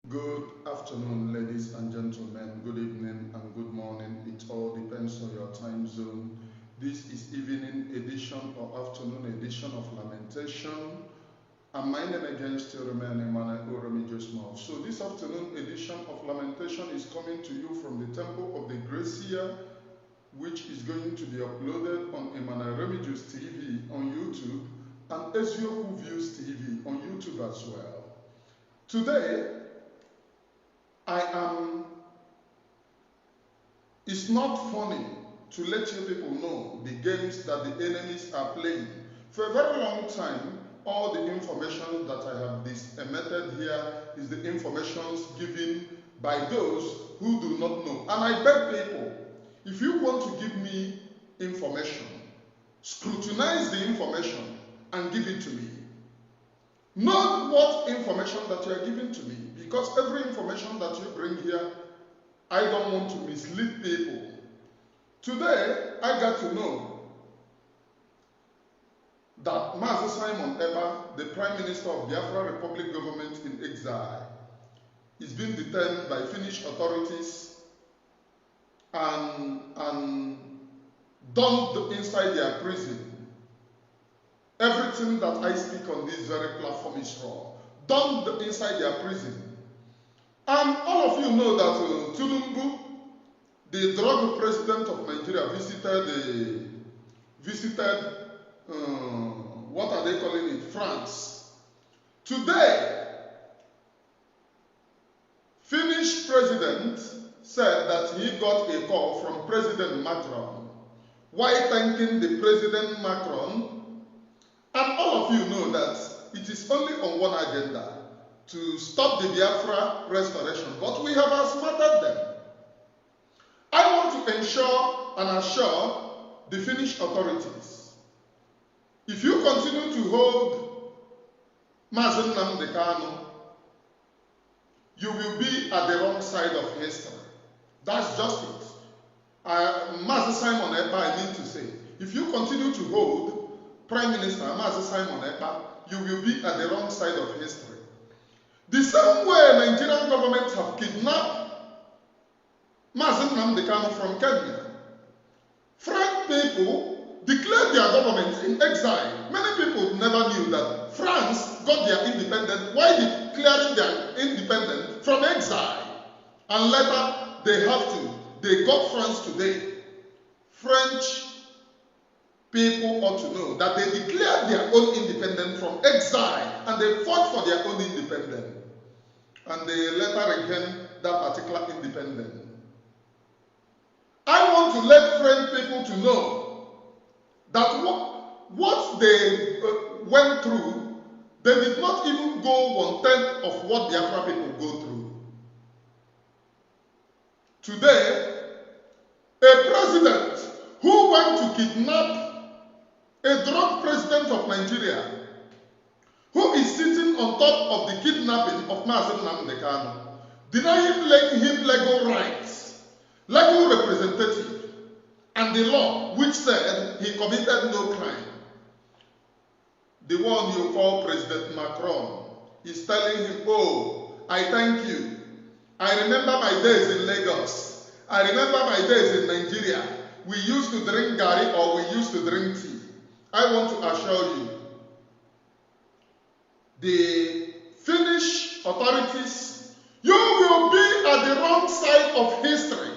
Good afternoon, ladies and gentlemen. Good evening and good morning. It all depends on your time zone. This is evening edition or afternoon edition of Lamentation. And my name again still remains Emmanuel Oromijosmov. So this afternoon edition of Lamentation is coming to you from the Temple of the Gracia, which is going to be uploaded on Emmanuel Remedios TV on YouTube and Ezioku Views TV on YouTube as well. Today, it's not funny to let you people know the games that the enemies are playing. For a very long time, all the information that I have emitted here is the information given by those who do not know. And I beg people, if you want to give me information, scrutinize the information and give it to me. Know what information that you are giving to me, because every information that you bring here, I don't want to mislead people. Today, I got to know that Mazi Simon Ekpas, the Prime Minister of Biafra Republic government in exile, is being detained by Finnish authorities and dumped inside their prison. Everything that I speak on this very platform is wrong. Dumped inside their prison. And all of you know that Tinubu, the drug president of Nigeria, visited what are they calling it? France. Today, Finnish president said that he got a call from President Macron. Why thanking the President Macron? And all of you know that it is only on one agenda, to stop the Biafra restoration, but we have outsmarted them. I want to ensure and assure the Finnish authorities, if you continue to hold Mazi Nnamdi, you will be at the wrong side of history. That's just it. Mazi Simon Ekpas, I mean to say, if you continue to hold Prime Minister Mazi Simon Ekpas, you will be at the wrong side of history. The same way Nigerian government have kidnapped Mazi Nnamdi from Kenya. French people declared their government in exile. Many people never knew that France got their independence while declaring their independence from exile. And later they got France today. French people ought to know that they declared their own independence from exile and they fought for their own independence. And they later regained that particular independence. I want to let French people to know that what they went through, they did not even go 1/10 of what Biafra people go through. Today, a president who went to kidnap a drug president of Nigeria, who is sitting on top of the kidnapping of Mazi Nnamdi, denying him legal rights, legal representative, and the law which said he committed no crime. The one you call President Macron is telling him, oh, I thank you. I remember my days in Lagos. I remember my days in Nigeria. We used to drink gari or we used to drink tea. I want to assure you, the Finnish authorities, you will be at the wrong side of history.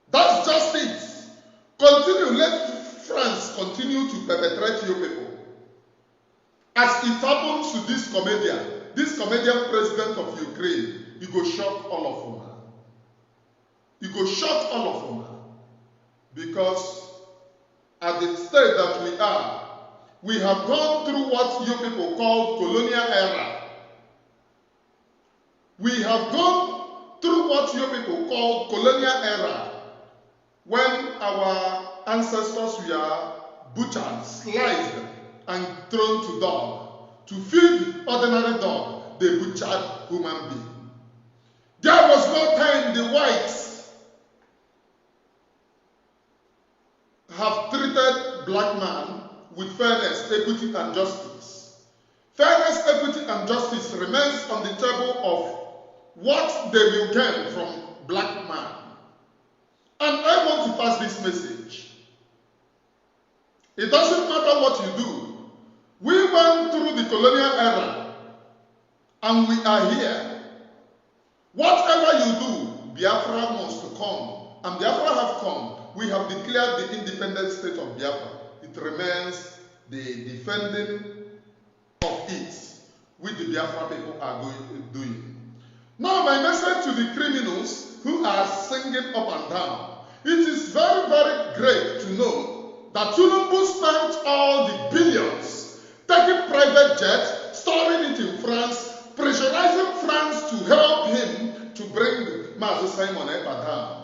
That's just it. Let France continue to perpetrate you people. As it happens to this comedian president of Ukraine, you go shock all of them. You go shock all of them. Because at the state that we have gone through what you people call colonial era. We have gone through what you people call colonial era, when our ancestors were butchered, sliced, and thrown to dog. To feed ordinary dog, they butchered human being. There was no time the whites have treated black man with fairness, equity, and justice. Fairness, equity, and justice remains on the table of what they will gain from black man. And I want to pass this message. It doesn't matter what you do. We went through the colonial era and we are here. Whatever you do, Biafra must come. And Biafra have come. We have declared the independent state of Biafra. It remains the defending of it, which the Biafra people are doing. Now my message to the criminals who are singing up and down. It is very, very great to know that Tinubu spent all the billions taking private jets, storing it in France, pressurizing France to help him to bring Mazi Simon Ekpas down.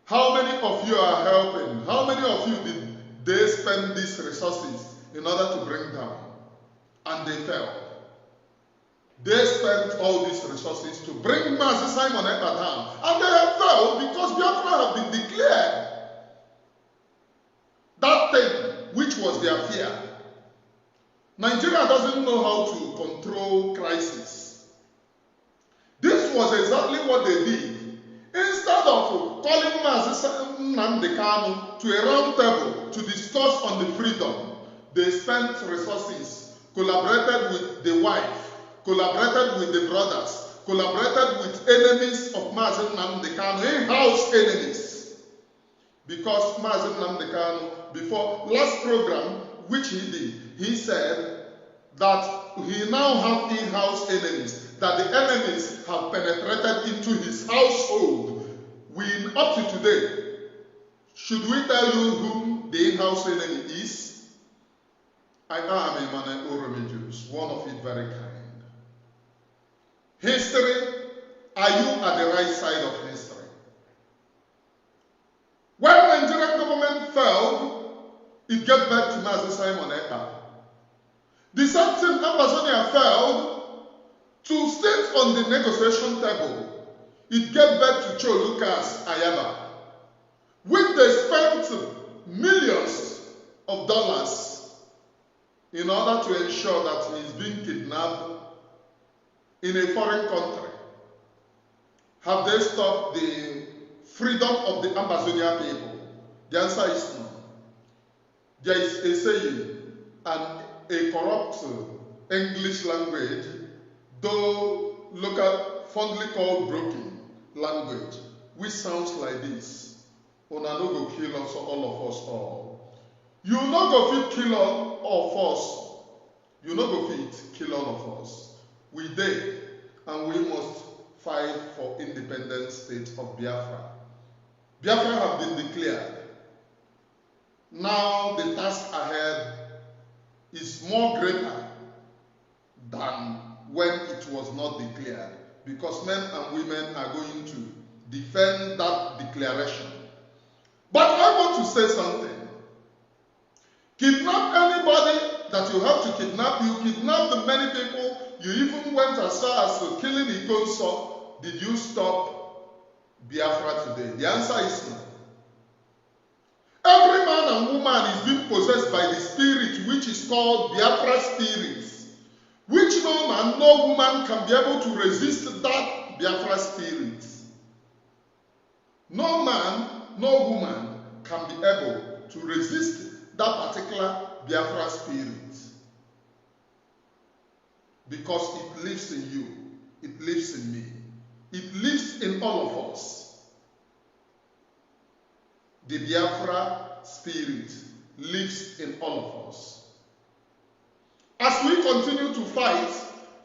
How many of you are helping? How many of you did they spend these resources in order to bring down? And they failed. They spent all these resources to bring Mazi Simon Ekpas down. And they have failed because Biafra have been declared. That thing which was their fear. Nigeria doesn't know how to control crisis. This was exactly what they did. Instead of calling Mazi Nnamdi to a round table to discuss on the freedom, they spent resources, collaborated with the wife, collaborated with the brothers, collaborated with enemies of Mazi Nnamdi, in-house enemies. Because Mazi Nnamdi, before last program, which he did, he said that he now have in-house enemies, that the enemies have penetrated into his household. Up to today, should we tell you whom the in-house enemy is? I am Emmanuel Oromejus, one of it very kind. History, are you at the right side of history? When the Nigerian government failed, it gave back to Mazi Simon Ekpas. The same thing Amazonia failed to sit on the negotiation table. It gave back to Cho Lucas Ayaba, which they spent millions of dollars in order to ensure that he is being kidnapped in a foreign country. Have they stopped the freedom of the Ambazonia people? The answer is no. There is a saying, and a corrupt English language, though fondly called broken language, which sounds like this: Una no go kill us, all of us all. You no go fit kill all of us. You no go fit kill all of us. We dey, and we must fight for independent state of Biafra. Biafra have been declared. Now the task ahead is more greater than when it was not declared, because men and women are going to defend that declaration. But I want to say something. Kidnap anybody that you have to kidnap. You kidnap the many people. You even went as far as to killing Ikonso. Did you stop Biafra today? The answer is no. Every man and woman is being possessed by the spirit which is called Biafra spirit, which no man, no woman can be able to resist that Biafra spirit. No man, no woman can be able to resist that particular Biafra spirit, because it lives in you, it lives in me, it lives in all of us. The Biafra spirit lives in all of us. As we continue to fight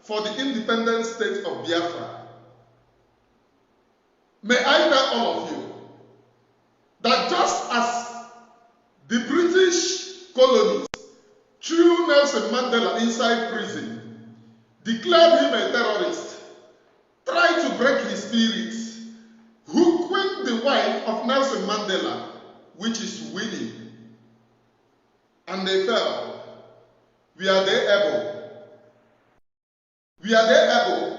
for the independent state of Biafra, may I tell all of you that just as the British colonies threw Nelson Mandela inside prison, declared him a terrorist, tried to break his spirit, hooked the wife of Nelson Mandela, which is Winnie, and they fell. Were they able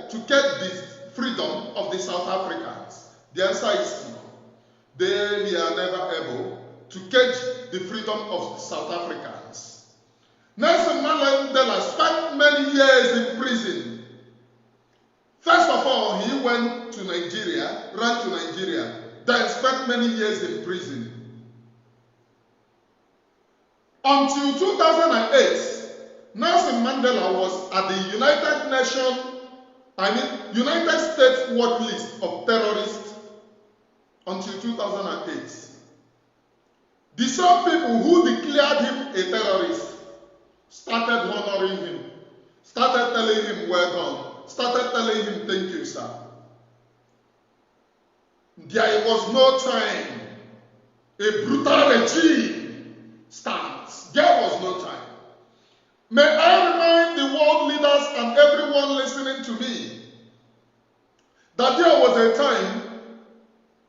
to get the freedom of the South Africans? The answer is no. They were never able to catch the freedom of the South Africans. Nelson Mandela spent many years in prison. First of all, he ran to Nigeria, then spent many years in prison. Until 2008, Nelson Mandela was at the United States watch list of terrorists until 2008. The same people who declared him a terrorist started honoring him, started telling him well done, started telling him thank you, sir. There was no time a brutal regime stands. There was no time. May I remind the world leaders and everyone listening to me that there was a time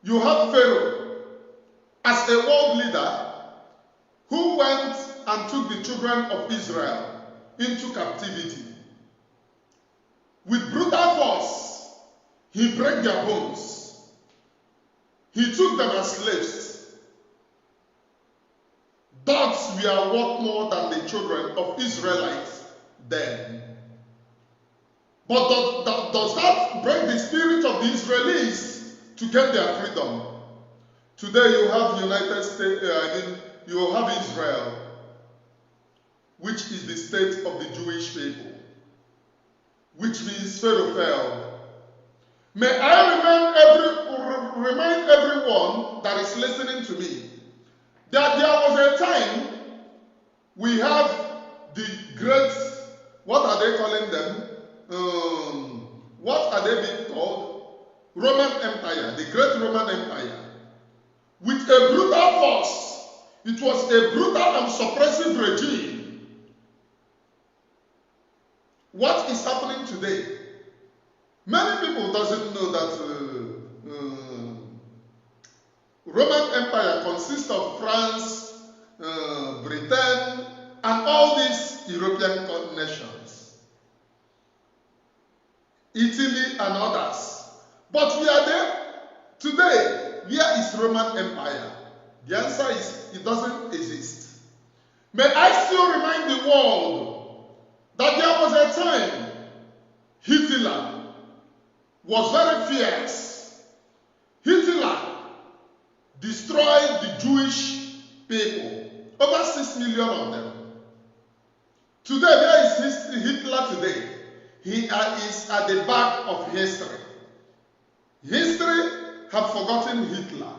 you had Pharaoh as a world leader who went and took the children of Israel into captivity. With brutal force, he broke their bones. He took them as slaves. Dogs were worth more than the children of Israelites then. But does that break the spirit of the Israelis to get their freedom? Today you have you have Israel, which is the state of the Jewish people, which means Pharaoh fell. May I remind everyone that is listening to me that there was a time we have the great, what are they calling them? What are they being called? Roman Empire, the great Roman Empire. With a brutal force, it was a brutal and suppressive regime. What is happening today? Many people doesn't know that Roman Empire consists of France, Britain, and all these European nations, Italy and others. But we are there today. Where is Roman Empire? The answer is it doesn't exist. May I still remind the world that there was a time Hitler was very fierce. Hitler destroyed the Jewish people, over 6 million of them. Today, where is Hitler today? He is at the back of history. History have forgotten Hitler.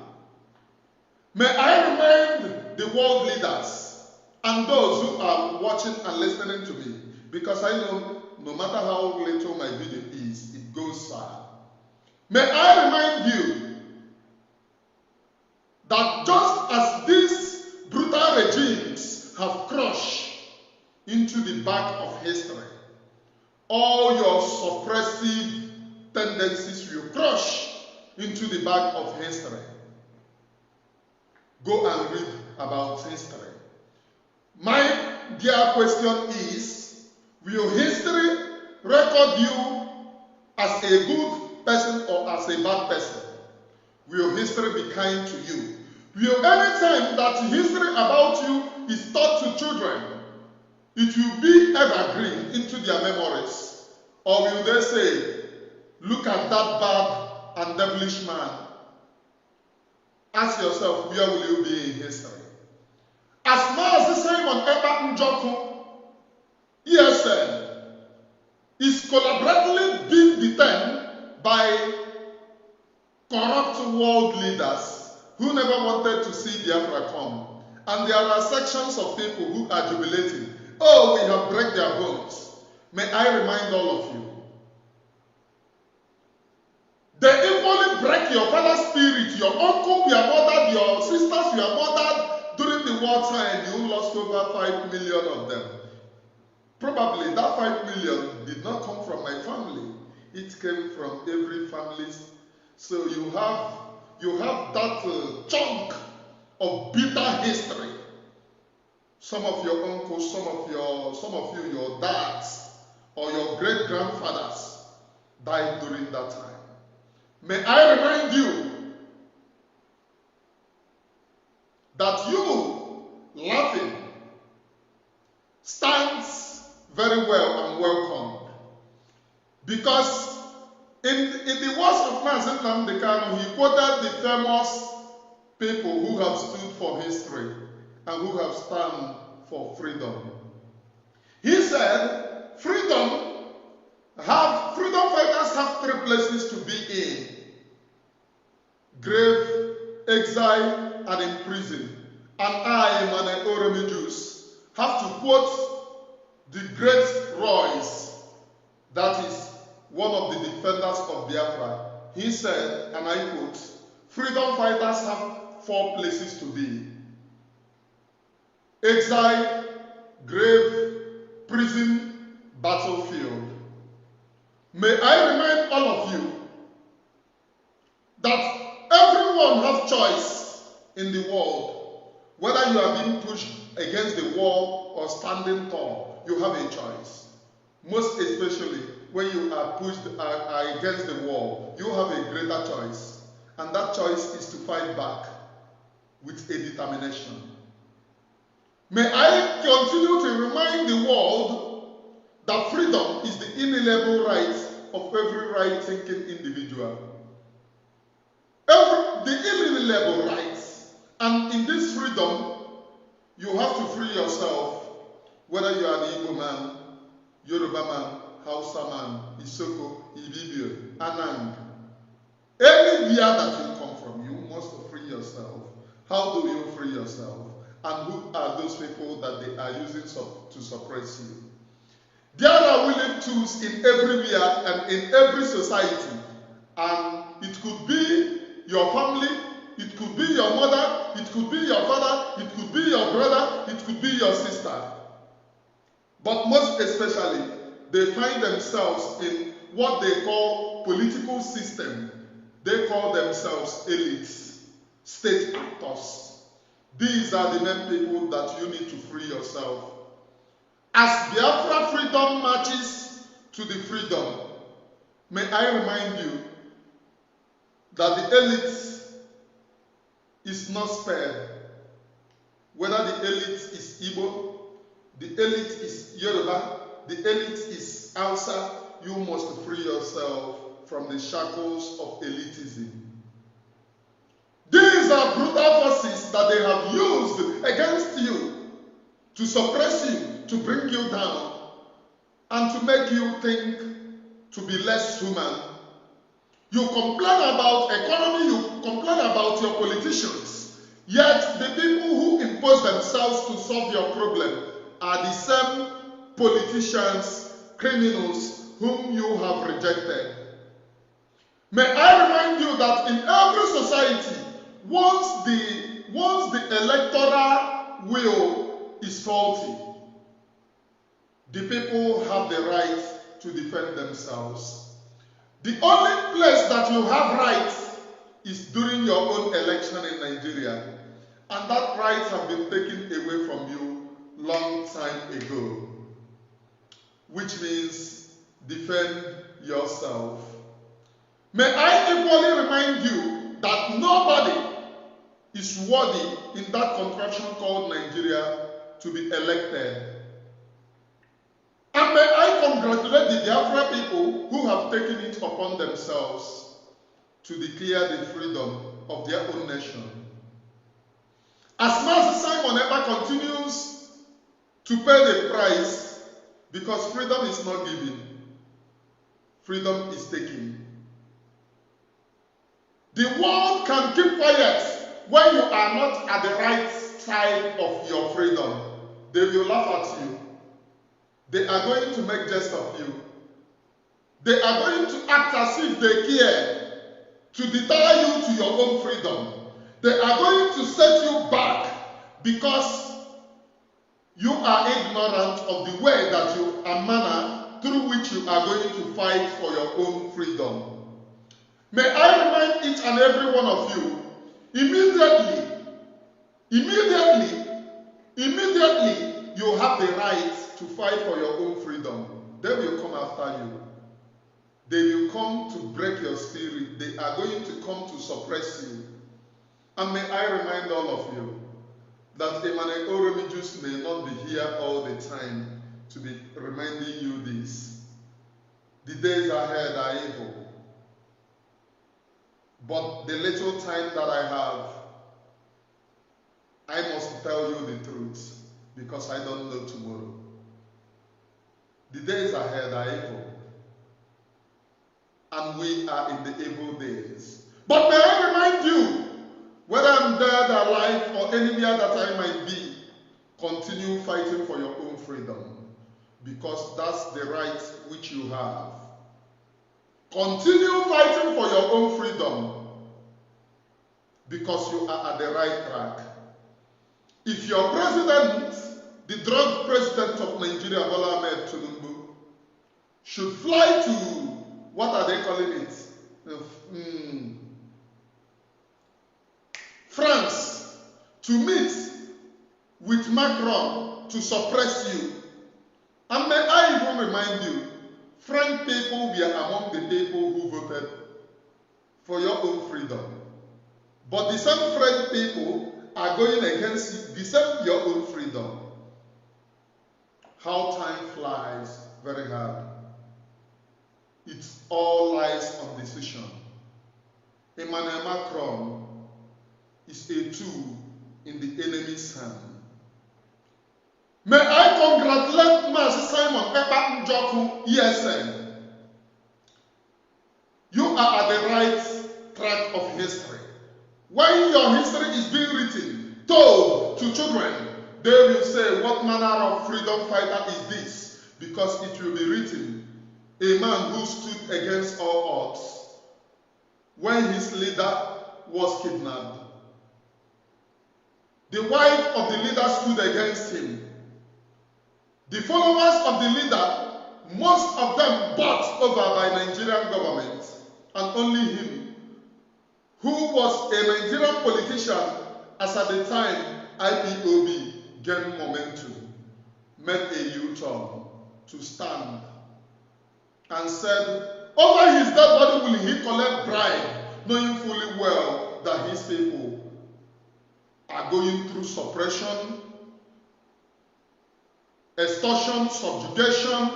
May I remind the world leaders and those who are watching and listening to me, because I know no matter how little my video is, it goes far. May I remind you that just as these brutal regimes have crushed into the back of history, all your suppressive tendencies will crush into the back of history. Go and read about history. My dear question is, will history record you as a good person or as a bad person? Will history be kind to you? Will any time that history about you is taught to children, it will be evergreen into their memories? Or will they say, look at that bad and devilish man? Ask yourself, where will you be in history? As Mazi Simon Ekpas ESN is collaboratively being detained by corrupt world leaders who never wanted to see Biafra come. And there are sections of people who are jubilating. Oh, we have break their bones. May I remind all of you, they equally break your father's spirit. Your uncle were murdered, your sisters were murdered during the wartime. You lost over 5 million of them. Probably that 5 million did not come from my family. It came from every family. So you have that chunk of bitter history. Some of your uncles, some of you, your dads, or your great grandfathers died during that time. May I remind you that you laughing stands very well and welcome, because In the words of Mazi Nnamdi, he quoted the famous people who have stood for history and who have stand for freedom. He said, freedom fighters have three places to be in: grave, exile, and in prison. And I, Emmanuel Oromijus, have to quote the great Royce, that is one of the defenders of Biafra. He said, and I quote, freedom fighters have four places to be: exile, grave, prison, battlefield. May I remind all of you that everyone has choice in the world. Whether you are being pushed against the wall or standing tall, you have a choice. Most especially when you are pushed against the wall, you have a greater choice. And that choice is to fight back with a determination. May I continue to remind the world that freedom is the inalienable right of every right-thinking individual. The inalienable rights. And in this freedom, you have to free yourself, whether you are an Igbo man, Yoruba man, Hausa man, Isoko, Ibibio, Anang. Anywhere that you come from, you must free yourself. How do you free yourself? And who are those people that they are using to suppress you? There are willing tools in everywhere and in every society. And it could be your family, it could be your mother, it could be your father, it could be your brother, it could be your sister. But most especially, they find themselves in what they call political system. They call themselves elites, state actors. These are the main people that you need to free yourself. As Biafra freedom marches to the freedom, may I remind you that the elite is not spared. Whether the elite is Igbo, the elite is Yoruba, the elite is Hausa, you must free yourself from the shackles of elitism. These are brutal forces that they have used against you to suppress you, to bring you down, and to make you think to be less human. You complain about economy, you complain about your politicians, yet the people who impose themselves to solve your problem are the same politicians, criminals whom you have rejected. May I remind you that in every society, once the electoral will is faulty, the people have the right to defend themselves. The only place that you have rights is during your own election in Nigeria. And that right has been taken away from you long time ago. Which means defend yourself. May I equally remind you that nobody is worthy in that contraption called Nigeria to be elected. And may I congratulate the Biafra people who have taken it upon themselves to declare the freedom of their own nation. As Mazi Simon Ekpas continues to pay the price, because freedom is not given, freedom is taken. The world can keep quiet when you are not at the right side of your freedom. They will laugh at you. They are going to make jest of you. They are going to act as if they care to deter you to your own freedom. They are going to set you back because you are ignorant of the way that you are manner through which you are going to fight for your own freedom. May I remind each and every one of you, immediately, you have the right to fight for your own freedom. They will come after you. They will come to break your spirit. They are going to come to suppress you. And may I remind all of you that Emmanuel Oromijus may not be here all the time to be reminding you this. The days ahead are evil. But the little time that I have, I must tell you the truth because I don't know tomorrow. The days ahead are evil, and we are in the evil days. But may I remind you, whether I'm dead, alive, or anywhere that I might be, continue fighting for your own freedom, because that's the right which you have. Continue fighting for your own freedom, because you are at the right track. If your president, the drug president of Nigeria, Bola Ahmed Tinubu, should fly to, what are they calling it? France, to meet with Macron to suppress you. And may I even remind you, French people were among the people who voted for your own freedom. But the same French people are going against the same your own freedom. How time flies very hard. It all lies on decision. Emmanuel Macron is a tool in the enemy's hand. May I congratulate Mazi Simon Ekpas, ESN. You are at the right track of history. When your history is being written, told to children, they will say, what manner of freedom fighter is this? Because it will be written, a man who stood against all odds when his leader was kidnapped. The wife of the leader stood against him. The followers of the leader, most of them bought over by Nigerian government, and only him, who was a Nigerian politician as at the time IPOB gained momentum, made a U-turn to stand and said, over his dead body will he collect bribe, knowing fully well that his people are going through suppression, extortion, subjugation,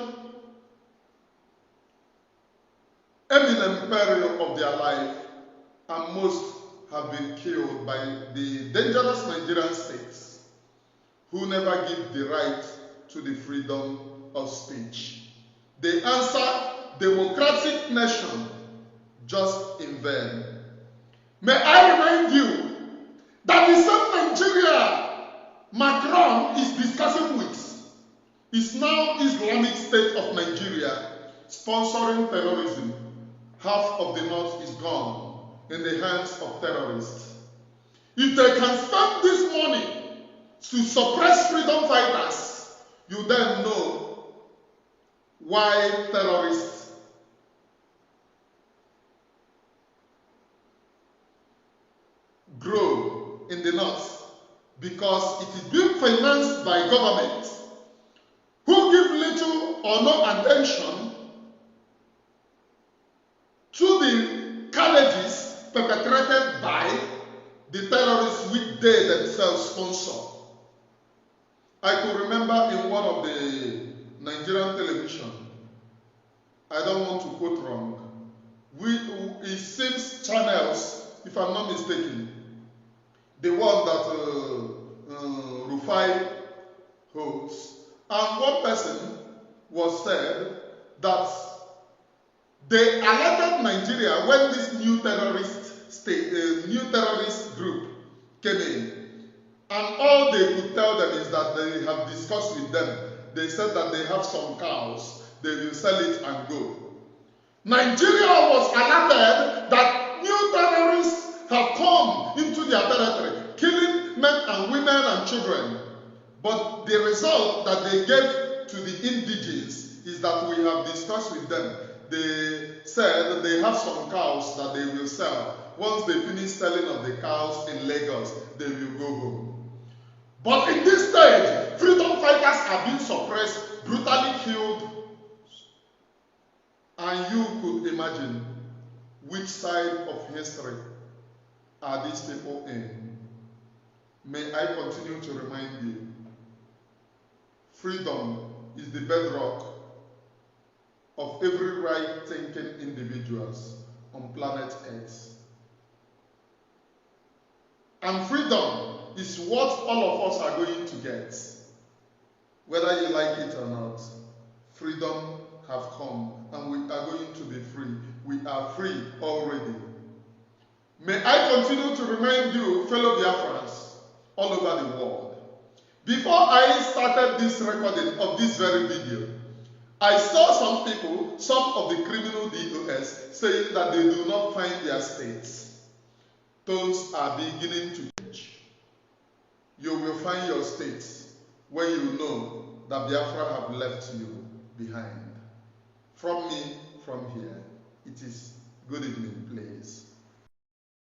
imminent peril of their life, and most have been killed by the dangerous Nigerian states who never give the right to the freedom of speech. They answer democratic nation just in vain. May I remind you that the same Nigeria Macron is discussing with is now Islamic State of Nigeria sponsoring terrorism. Half of the north is gone in the hands of terrorists. If they can spend this money to suppress freedom fighters, you then know why terrorists grow in the north, because it is being financed by government who give little or no attention to the carnages perpetrated by the terrorists which they themselves sponsor. I could remember in one of the Nigerian television, I don't want to quote wrong, it seems channels, if I'm not mistaken, the one that Rufai holds, and one person was said that they alerted Nigeria when this new terrorist group came in, and all they could tell them is that they have discussed with them. They said that they have some cows, they will sell it and go. Nigeria was alerted that new terrorists have come into their territory, killing men and women and children. But the result that they gave to the indigenes is that we have discussed with them. They said they have some cows that they will sell. Once they finish selling of the cows in Lagos, they will go home. But in this stage, freedom fighters are being suppressed, brutally killed, and you could imagine which side of history are these people in. May I continue to remind you, freedom is the bedrock of every right-thinking individuals on planet Earth. And freedom is what all of us are going to get. Whether you like it or not, freedom have come and we are going to be free. We are free already. May I continue to remind you, fellow Biafrans, all over the world. Before I started this recording of this very video, I saw some people, some of the criminal DOS, saying that they do not find their states. Those are beginning to change. You will find your states when you know that Biafra have left you behind. From me, from here, it is good evening, please.